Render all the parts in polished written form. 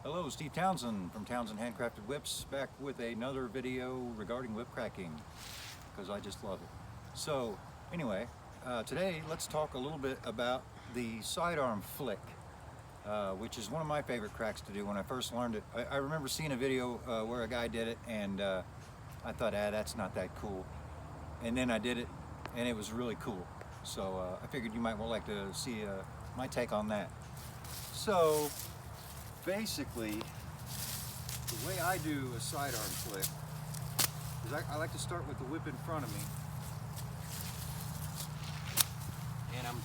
Hello, Steve Townsend from Townsend Handcrafted Whips, back with another video regarding whip cracking, because I just love it. So anyway, today let's talk a little bit about the sidearm flick, which is one of my favorite cracks to do when I first learned it. I remember seeing a video where a guy did it, and I thought, that's not that cool. And then I did it, and it was really cool. So I figured you might like to see my take on that. So basically, the way I do a sidearm flick is I like to start with the whip in front of me, and I'm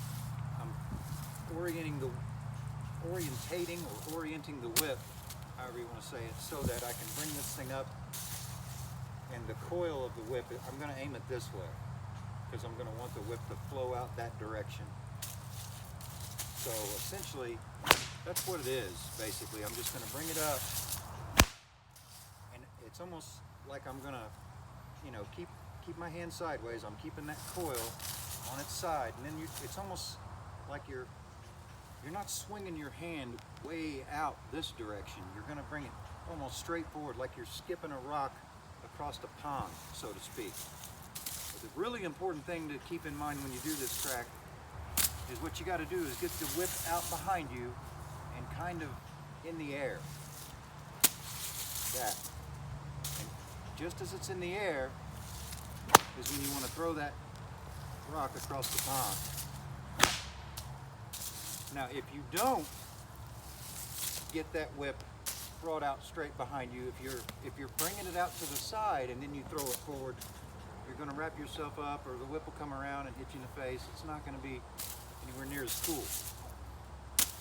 orienting the whip, however you want to say it, so that I can bring this thing up, and the coil of the whip, I'm going to aim it this way because I'm going to want the whip to flow out that direction. So essentially, that's what it is, basically. I'm just going to bring it up, and it's almost like I'm going to, keep my hand sideways. I'm keeping that coil on its side, and then it's almost like you're not swinging your hand way out this direction. You're going to bring it almost straight forward, like you're skipping a rock across a pond, so to speak. But the really important thing to keep in mind when you do this crack is what you got to do is get the whip out behind you and kind of in the air. That. And just as it's in the air is when you want to throw that rock across the pond. Now, if you don't get that whip brought out straight behind you, if you're bringing it out to the side and then you throw it forward, you're going to wrap yourself up, or the whip will come around and hit you in the face. It's not going to be anywhere near as cool.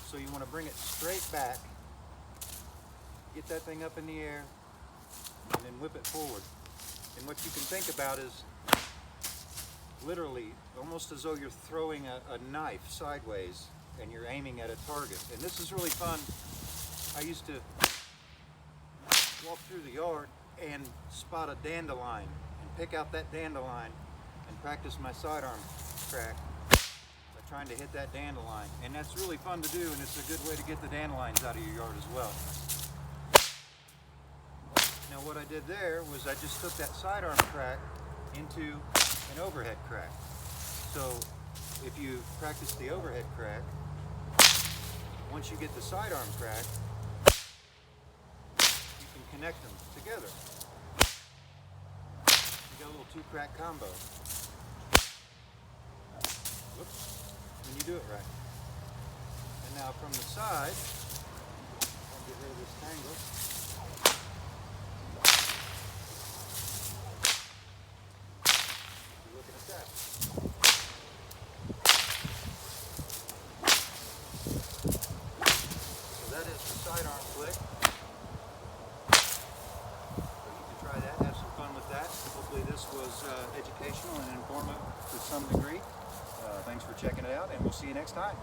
So you want to bring it straight back, get that thing up in the air, and then whip it forward. And what you can think about is literally almost as though you're throwing a knife sideways and you're aiming at a target. And this is really fun. I used to walk through the yard and spot a dandelion and pick out that dandelion and practice my sidearm crack by trying to hit that dandelion. And that's really fun to do, and it's a good way to get the dandelions out of your yard as well. Now what I did there was I just took that sidearm crack into an overhead crack. So if you practice the overhead crack, once you get the sidearm crack, you can connect them together. You got a little two-crack combo. Whoops, when you do it right. And now from the side, I'll get rid of this tangle. You're looking at that. That is the sidearm flick. So you can try that, have some fun with that. Hopefully this was educational and informative to some degree. Thanks for checking it out, and we'll see you next time.